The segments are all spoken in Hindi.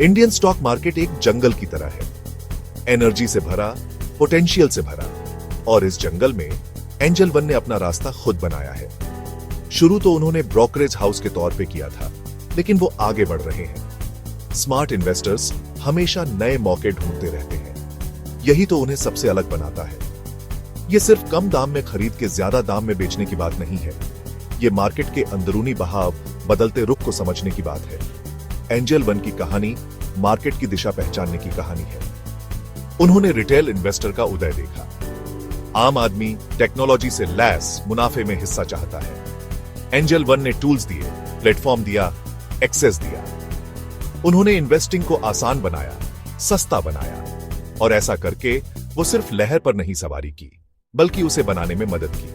इंडियन स्टॉक मार्केट एक जंगल की तरह है, एनर्जी से भरा, पोटेंशियल से भरा, और इस जंगल में एंजल वन ने अपना रास्ता खुद बनाया है। शुरू तो उन्होंने ब्रोकरेज हाउस के तौर पे किया था, लेकिन वो आगे बढ़ रहे हैं। स्मार्ट इन्वेस्टर्स हमेशा नए मौके ढूंढते रहते हैं, यही तो उन्हें सबसे अलग बनाता है। ये सिर्फ कम दाम में खरीद के ज्यादा दाम में बेचने की बात नहीं है, ये मार्केट के अंदरूनी बहाव, बदलते रुख को समझने की बात है। एंजल वन की कहानी मार्केट की दिशा पहचानने की कहानी है। उन्होंने रिटेल इन्वेस्टर का उदय देखा। आम आदमी टेक्नोलॉजी से लैस मुनाफे में हिस्सा चाहता है। एंजल वन ने टूल्स दिए, प्लेटफॉर्म दिया, एक्सेस दिया। उन्होंने इन्वेस्टिंग को आसान बनाया, सस्ता बनाया, और ऐसा करके वो सिर्फ लहर पर नहीं सवारी की, बल्कि उसे बनाने में मदद की।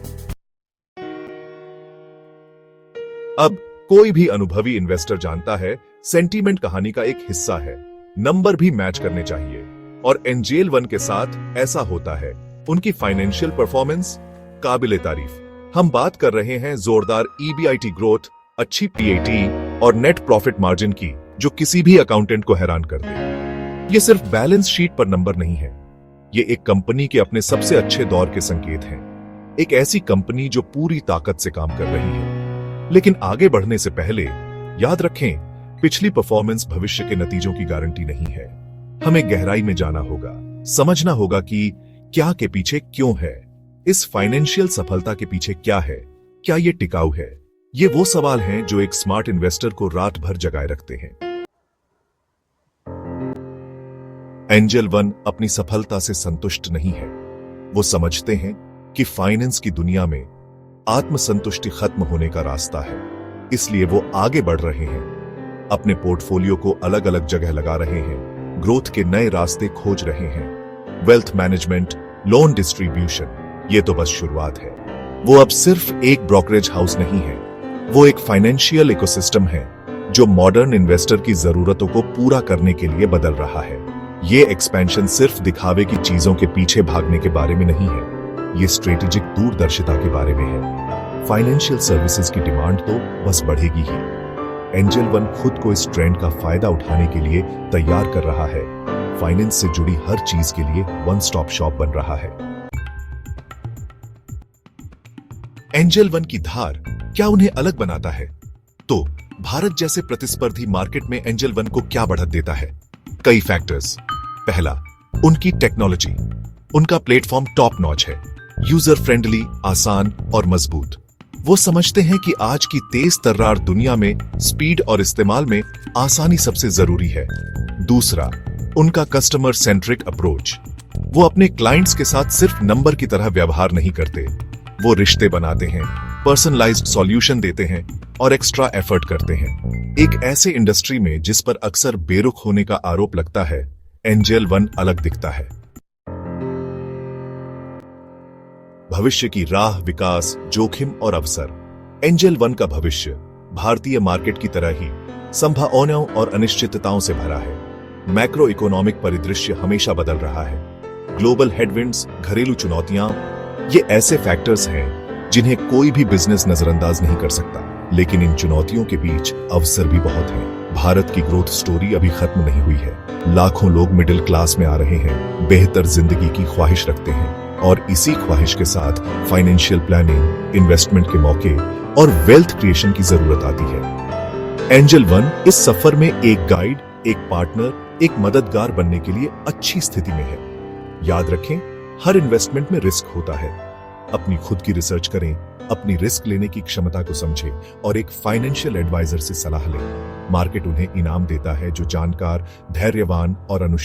अब कोई भी अनुभवी इन्वेस्टर जानता है, सेंटीमेंट कहानी का एक हिस्सा है, नंबर भी मैच करने चाहिए, और एंजल वन के साथ ऐसा होता है। उनकी फाइनेंशियल परफॉर्मेंस काबिले तारीफ। हम बात कर रहे हैं जोरदार ईबीआईटी ग्रोथ, अच्छी पीएटी और नेट प्रॉफिट मार्जिन की, जो किसी भी अकाउंटेंट को हैरान कर दे। ये सिर्फ बैलेंस शीट पर नंबर नहीं है, ये एक कंपनी के अपने सबसे अच्छे दौर के संकेत हैं। एक ऐसी कंपनी जो पूरी ताकत से काम कर रही है। लेकिन आगे बढ़ने से पहले याद रखें, पिछली परफॉर्मेंस भविष्य के नतीजों की गारंटी नहीं है। हमें गहराई में जाना होगा, समझना होगा कि क्या के पीछे क्यों है, इस फाइनेंशियल सफलता के पीछे क्या है, क्या ये टिकाऊ है। ये वो सवाल हैं जो एक स्मार्ट इन्वेस्टर को रात भर जगाए रखते हैं। एंजल वन अपनी सफलता से संतुष्ट नहीं है। वो समझते हैं कि फाइनेंस की दुनिया में आत्मसंतुष्टि खत्म होने का रास्ता है, इसलिए वो आगे बढ़ रहे हैं। अपने पोर्टफोलियो को अलग अलग जगह लगा रहे हैं, ग्रोथ के नए रास्ते खोज रहे हैं। वेल्थ मैनेजमेंट, लोन डिस्ट्रीब्यूशन, ये तो बस शुरुआत है। वो अब सिर्फ एक ब्रोकरेज हाउस नहीं है, वो एक फाइनेंशियल इकोसिस्टम है जो मॉडर्न इन्वेस्टर की जरूरतों को पूरा करने के लिए बदल रहा है। ये एक्सपेंशन सिर्फ दिखावे की चीजों के पीछे भागने के बारे में नहीं है, ये स्ट्रेटेजिक दूरदर्शिता के बारे में है। फाइनेंशियल सर्विसेज की डिमांड तो बस बढ़ेगी ही। एंजल वन खुद को इस ट्रेंड का फायदा उठाने के लिए तैयार कर रहा है। फाइनेंस से जुड़ी हर चीज के लिए वन स्टॉप शॉप बन रहा है। एंजल वन की धार क्या उन्हें अलग बनाता है? तो भारत जैसे प्रतिस्पर्धी मार्केट में एंजल वन को क्या बढ़त देता है? कई फैक्टर्स। पहला, उनकी टेक्नोलॉजी। उनका प्लेटफॉर्म टॉप नॉच है, यूजर फ्रेंडली, आसान और मजबूत। वो समझते हैं कि आज की तेज तर्रार दुनिया में स्पीड और इस्तेमाल में आसानी सबसे जरूरी है। दूसरा, उनका कस्टमर सेंट्रिक अप्रोच। वो अपने क्लाइंट्स के साथ सिर्फ नंबर की तरह व्यवहार नहीं करते, वो रिश्ते बनाते हैं, पर्सनलाइज्ड सॉल्यूशन देते हैं और एक्स्ट्रा एफर्ट करते हैं। एक ऐसे इंडस्ट्री में जिस पर अक्सर बेरुख होने का आरोप लगता है, एंजल वन अलग दिखता है। भविष्य की राह, विकास, जोखिम और अवसर। एंजल वन का भविष्य भारतीय मार्केट की तरह ही संभावनाओं और अनिश्चितताओं से भरा है। मैक्रो इकोनॉमिक परिदृश्य हमेशा बदल रहा है। ग्लोबल हेडविंड्स, घरेलू चुनौतियां, ये ऐसे फैक्टर्स हैं जिन्हें कोई भी बिजनेस नजरअंदाज नहीं कर सकता। लेकिन इन चुनौतियों के बीच अवसर भी बहुत हैं। भारत की ग्रोथ स्टोरी अभी खत्म नहीं हुई है। लाखों लोग मिडिल क्लास में आ रहे हैं, बेहतर जिंदगी की ख्वाहिश रखते हैं, और इसी ख्वाहिश के साथ फाइनेंशियल प्लानिंग, इन्वेस्टमेंट के मौके और वेल्थ क्रिएशन की जरूरत आती है। एंजल वन इस सफर में एक गाइड, एक पार्टनर, एक मददगार बनने के लिए अच्छी स्थिति में है। याद रखें, हर इन्वेस्टमेंट में रिस्क होता है। अपनी खुद की रिसर्च करें, अपनी रिस्क लेने की क्षमता को समझें और एक फाइनेंशियल एडवाइजर से सलाह लें। मार्केट उन्हें इनाम देता है जो जानकार, धैर्यवान और अनुशासित